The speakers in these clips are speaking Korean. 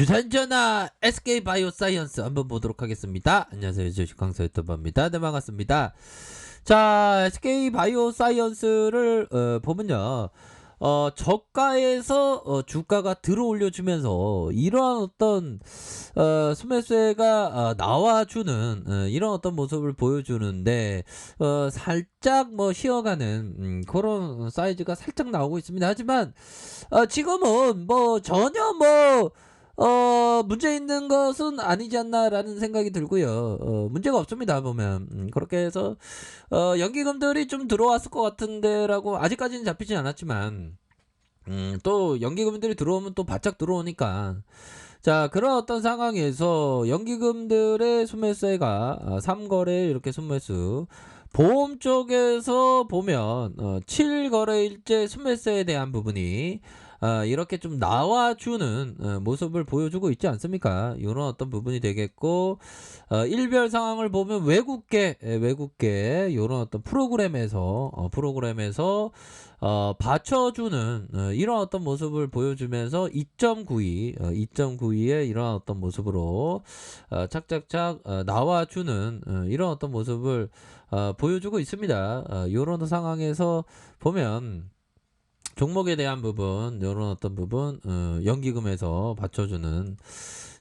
주산전화 SK바이오사이언스 한번 보도록 하겠습니다. 안녕하세요. 주식 강사 유튜버입니다. 네, 반갑습니다. 자, SK바이오사이언스를 보면요. 저가에서 주가가 들어 올려주면서 이러한 어떤 수매수가 나와주는 이런 어떤 모습을 보여주는데 살짝 뭐 쉬어가는 그런 사이즈가 살짝 나오고 있습니다. 하지만 지금은 뭐 전혀 뭐 문제 있는 것은 아니지 않나라는 생각이 들고요. 문제가 없습니다. 보면 그렇게 해서 연기금들이 좀 들어왔을 것 같은데라고 아직까지는 잡히진 않았지만 또 연기금들이 들어오면 또 바짝 들어오니까 자, 그런 어떤 상황에서 연기금들의 순매수가 3거래 이렇게 순매수 보험 쪽에서 보면 7거래일째 순매수에 대한 부분이 이렇게 좀 나와주는 모습을 보여주고 있지 않습니까? 이런 어떤 부분이 되겠고 일별 상황을 보면 외국계 이런 어떤 프로그램에서 받쳐주는 이런 어떤 모습을 보여주면서 2.92의 이런 어떤 모습으로 착착착 나와주는 이런 어떤 모습을 보여주고 있습니다. 이런 상황에서 보면 종목에 대한 부분, 이런 어떤 부분, 연기금에서 받쳐주는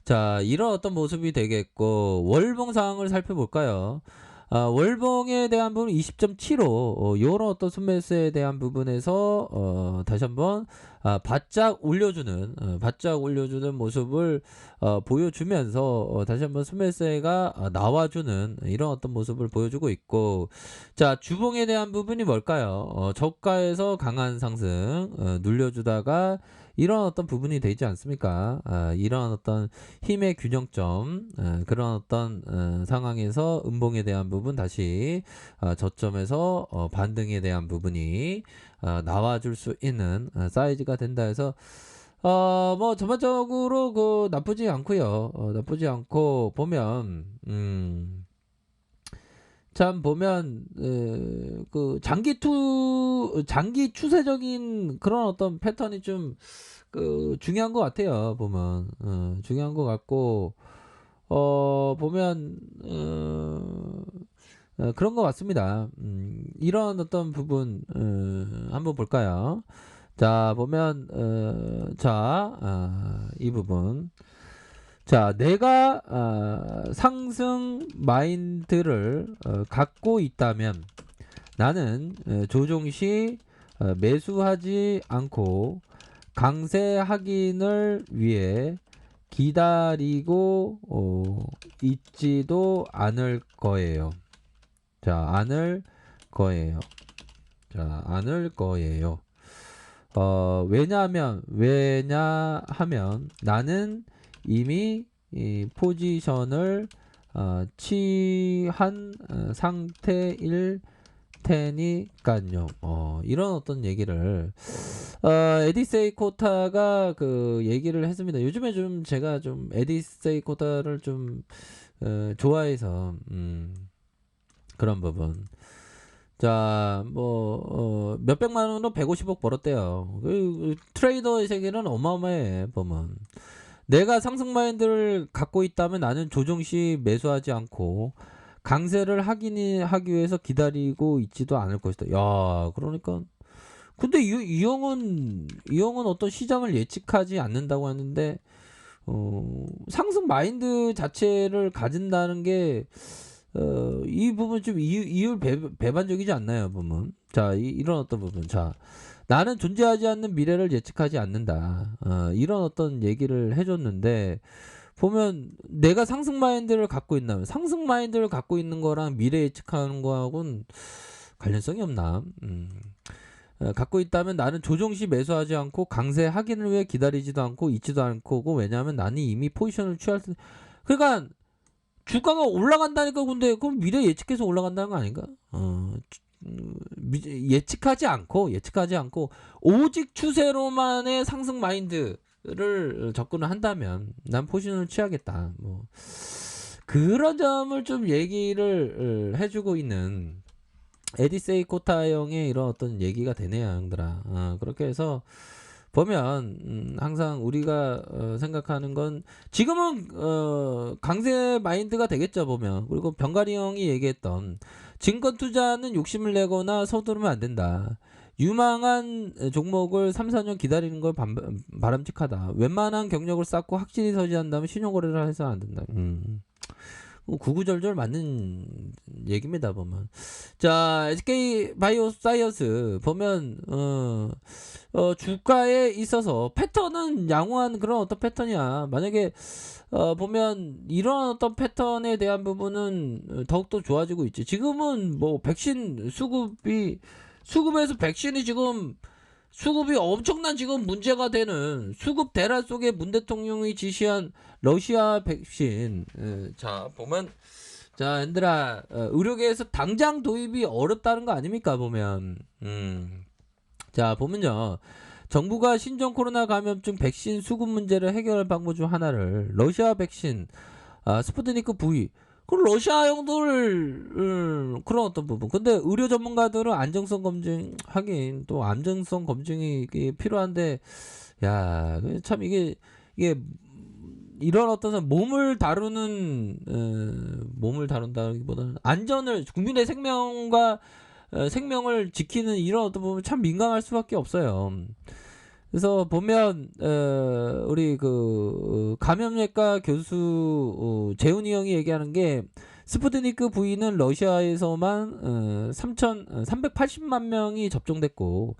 자, 이런 어떤 모습이 되겠고 월봉 상황을 살펴볼까요? 월봉에 대한 부분 20.75 요런 어떤 순매수에 대한 부분에서 다시 한번 바짝 올려주는 모습을 보여주면서 다시 한번 순매수가 나와주는 이런 어떤 모습을 보여주고 있고 자, 주봉에 대한 부분이 뭘까요? 저가에서 강한 상승 눌려주다가 이런 어떤 부분이 되지 않습니까? 이런 어떤 힘의 균형점 그런 어떤 상황에서 음봉에 대한 부분 다시 저점에서 반등에 대한 부분이 나와줄 수 있는 사이즈가 된다 해서 뭐 전반적으로 그 나쁘지 않고요. 나쁘지 않고 보면 참 보면 그 장기 추세적인 그런 어떤 패턴이 좀 그 중요한 것 같아요. 보면 중요한 것 같고 보면 그런 것 같습니다. 이런 어떤 부분 한번 볼까요? 자, 보면 이 부분 자, 내가 상승 마인드를 갖고 있다면 나는 조종 시 매수하지 않고 강세 확인을 위해 기다리고 있지도 않을 거예요. 자, 않을 거예요. 자, 않을 거예요. 왜냐하면 나는 이미 이 포지션을 취한 상태일 테니까요. 이런 어떤 얘기를 에디세이 코타가 그 얘기를 했습니다. 요즘에 좀 제가 좀 에디세이 코타를 좀 좋아해서 그런 부분. 자, 뭐 몇백만 원으로 150억 벌었대요. 그 트레이더의 세계는 어마어마해 보면. 내가 상승 마인드를 갖고 있다면 나는 조정 시 매수하지 않고 강세를 하기 위해서 기다리고 있지도 않을 것이다. 야, 그러니까 근데 이 형은 어떤 시장을 예측하지 않는다고 하는데 상승 마인드 자체를 가진다는 게 이 부분 좀 이율 배반적이지 않나요, 보면. 자, 이런 어떤 부분. 자, 나는 존재하지 않는 미래를 예측하지 않는다. 이런 어떤 얘기를 해줬는데 보면 내가 상승 마인드를 갖고 있나면 상승 마인드를 갖고 있는 거랑 미래 예측하는 거하고는 관련성이 없나? 갖고 있다면 나는 조정 시 매수하지 않고 강세 확인을 위해 기다리지도 않고 있지도 않고 왜냐하면 나는 이미 포지션을 취할 수 그러니까 주가가 올라간다니까 근데 그럼 미래 예측해서 올라간다는 거 아닌가? 예측하지 않고 오직 추세로만의 상승 마인드를 접근을 한다면 난 포지션을 취하겠다. 뭐 그런 점을 좀 얘기를 해주고 있는 에디세이 코타 형의 이런 어떤 얘기가 되네요, 형들아. 그렇게 해서 보면 항상 우리가 생각하는 건 지금은 강세 마인드가 되겠죠 보면. 그리고 병가리 형이 얘기했던 증권 투자는 욕심을 내거나 서두르면 안 된다. 유망한 종목을 3, 4년 기다리는 걸 바람직하다. 웬만한 경력을 쌓고 확실히 서지한 다음에 신용거래를 해서 안 된다. 구구절절 맞는 얘기입니다 보면. 자, SK 바이오사이언스 보면 주가에 있어서 패턴은 양호한 그런 어떤 패턴이야. 만약에 보면 이런 어떤 패턴에 대한 부분은 더욱더 좋아지고 있지. 지금은 뭐 백신 수급에서 백신이 지금 수급이 엄청난 지금 문제가 되는 수급 대란 속에 문 대통령이 지시한 러시아 백신. 자 보면 자 얘들아 의료계에서 당장 도입이 어렵다는 거 아닙니까 보면. 자 보면요. 정부가 신종 코로나 감염증 백신 수급 문제를 해결할 방법 중 하나를 러시아 백신 스푸트니크 V 그 러시아 형들 그런 어떤 부분. 근데 의료 전문가들은 안정성 검증 하긴 또 안정성 검증이 필요한데 야 참 이게 이런 어떤 몸을 다룬다기보다는 안전을 국민의 생명을 지키는 이런 어떤 부분 참 민감할 수밖에 없어요. 그래서 보면 우리 그 감염내과 교수 재훈이 형이 얘기하는 게 스푸트니크 V는 러시아에서만 380만 명이 접종됐고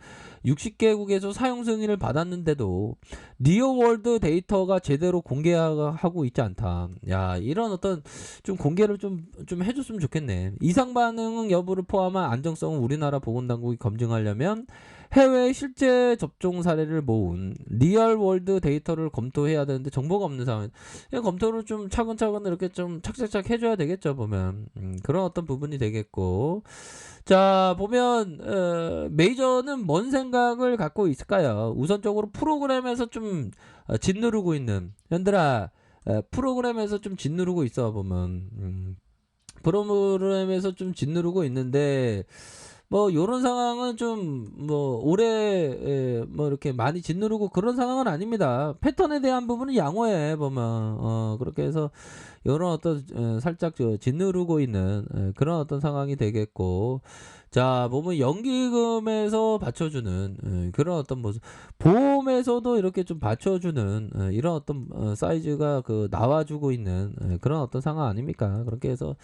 60개국에서 사용 승인을 받았는데도 리얼월드 데이터가 제대로 공개하고 있지 않다. 야 이런 어떤 좀 공개를 좀 해줬으면 좋겠네. 이상 반응 여부를 포함한 안정성은 우리나라 보건당국이 검증하려면 해외 실제 접종 사례를 모은 리얼월드 데이터를 검토해야 되는데 정보가 없는 상황. 검토를 좀 차근차근 이렇게 좀 착착착 해줘야 되겠죠 보면. 그런 어떤 부분이 되겠고. 자 보면 메이저는 뭔 생각을 갖고 있을까요? 우선적으로 프로그램에서 좀 짓누르고 있는 현들아 프로그램에서 좀 짓누르고 있어 보면. 프로그램에서 좀 짓누르고 있는데 뭐 요런 상황은 좀 뭐 오래 뭐 이렇게 많이 짓누르고 그런 상황은 아닙니다. 패턴에 대한 부분은 양호해 보면 그렇게 해서 요런 어떤 살짝 짓누르고 있는 그런 어떤 상황이 되겠고. 자 보면 연기금에서 받쳐주는 그런 어떤 모습, 보험에서도 이렇게 좀 받쳐주는 이런 어떤 사이즈가 나와주고 있는 그런 어떤 상황 아닙니까? 그렇게 해서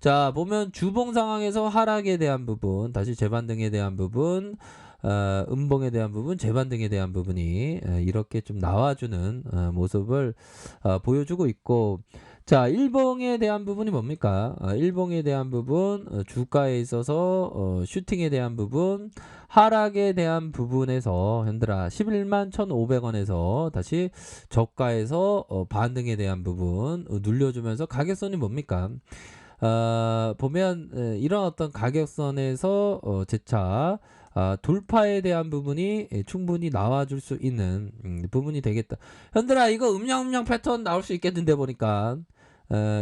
자 보면 주봉 상황에서 하락에 대한 부분, 다시 재반등에 대한 부분, 음봉에 대한 부분, 재반등에 대한 부분이 이렇게 좀 나와주는 모습을 보여주고 있고. 자 일봉에 대한 부분이 뭡니까? 일봉에 대한 부분, 주가에 있어서 슈팅에 대한 부분, 하락에 대한 부분에서 현들아 11만 1,500원에서 다시 저가에서 반등에 대한 부분 눌려주면서 가격선이 뭡니까? 보면 이런 어떤 가격선에서 재차 돌파에 대한 부분이 충분히 나와줄 수 있는 부분이 되겠다. 현들아 이거 음량 패턴 나올 수 있겠는데 보니까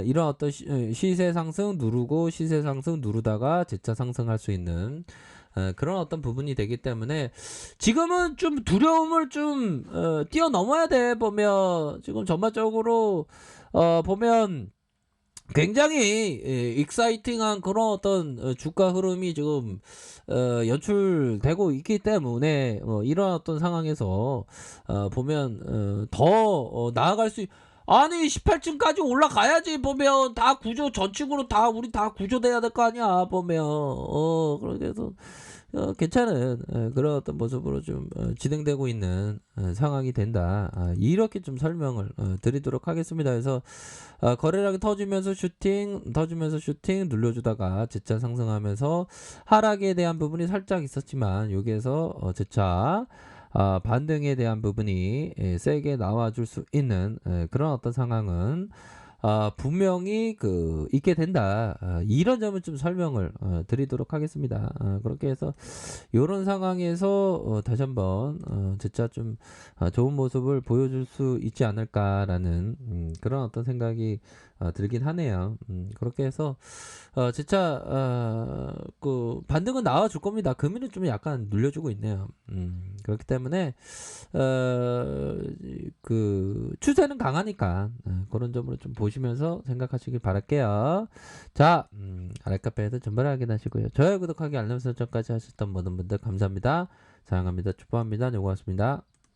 이런 어떤 시세 상승 누르고 시세 상승 누르다가 재차 상승할 수 있는 그런 어떤 부분이 되기 때문에 지금은 좀 두려움을 좀 뛰어넘어야 돼. 보면 지금 전반적으로 보면 굉장히 익사이팅한 그런 어떤 주가 흐름이 지금 연출되고 있기 때문에 이런 어떤 상황에서 보면 더 나아갈 수 아니 18층까지 올라가야지 보면 다 구조 전층으로 다 우리 다 구조돼야 될 거 아니야 보면 그래서 괜찮은 그런 어떤 모습으로 좀 진행되고 있는 상황이 된다. 이렇게 좀 설명을 드리도록 하겠습니다. 그래서 거래량이 터지면서 슈팅 눌려주다가 재차 상승하면서 하락에 대한 부분이 살짝 있었지만 여기에서 재차 반등에 대한 부분이 세게 나와줄 수 있는 그런 어떤 상황은 분명히 있게 된다. 이런 점을 좀 설명을 드리도록 하겠습니다. 그렇게 해서 이런 상황에서 다시 한번 진짜 좀 좋은 모습을 보여줄 수 있지 않을까라는 그런 어떤 생각이 들긴 하네요. 그렇게 해서 진짜 반등은 나와줄 겁니다. 금리는 좀 약간 눌려주고 있네요. 그렇기 때문에 그 추세는 강하니까 그런 점으로 좀 보시면서 생각하시길 바랄게요. 자, 아랫카페에서 전반을 확인하시고요. 좋아요, 구독하기, 알람 설정까지 하셨던 모든 분들 감사합니다. 사랑합니다. 축복합니다. 네, 고맙습니다.